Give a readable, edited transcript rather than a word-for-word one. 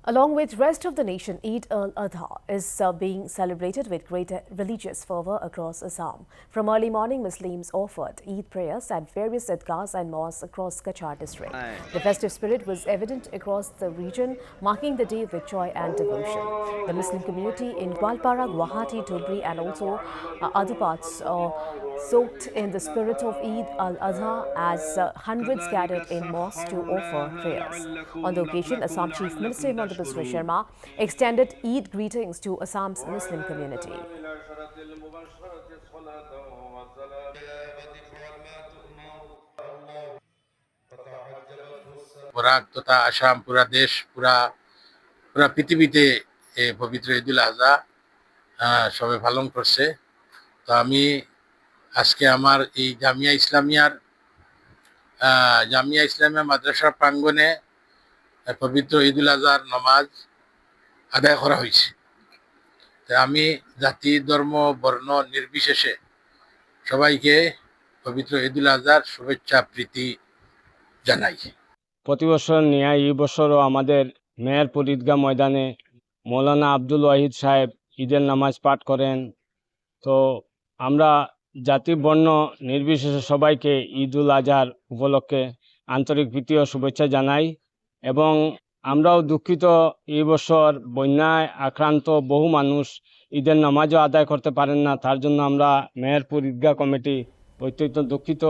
Along with rest of the nation, Eid al-Adha is being celebrated with great religious fervor across Assam. From early morning, Muslims offered Eid prayers at various idgahs and mosques across Cachar district. The festive spirit was evident across the region, marking the day with joy and devotion. The Muslim community in Gwalpara, Guwahati, Dhubri and also other parts soaked in the spirit of Eid al-Adha as hundreds gathered in mosques to offer prayers. On the occasion, Assam Chief Minister Himanta Biswa Sharma extended Eid greetings to Assam's Muslim community. Barak তথা আসাম পুরা দেশ পুরা পৃথিবীতে এই পবিত্র ঈদুল আজহা সবাই পালন করছে। তো আমি আজকে আমার এই জামিয়া ইসলামিয়া মাদ্রাসার প্রাঙ্গণে পবিত্র ঈদুল আজহার নামাজ আদায় করা হয়েছে। তো আমি জাতি ধর্ম বর্ণ নির্বিশেষে সবাইকে পবিত্র ঈদুল আজহার শুভেচ্ছা প্রীতি জানাই। প্রতি বছর নিয়ে এই বছরও আমাদের মেহেরপুর ঈদগাহ ময়দানে মৌলানা আব্দুল ওয়াহিদ সাহেব ঈদের নামাজ পাঠ করেন। তো আমরা জাতি বর্ণ নির্বিশেষে সবাইকে ঈদুল আজহার উপলক্ষে আন্তরিক প্রীতি ও শুভেচ্ছা জানাই এবং আমরাও দুঃখিত এই বছর বন্যায় আক্রান্ত বহু মানুষ ঈদের নামাজও আদায় করতে পারেন না, তার জন্য আমরা মেহেরপুর ঈদগাহ কমিটি অত্যন্ত দুঃখিত।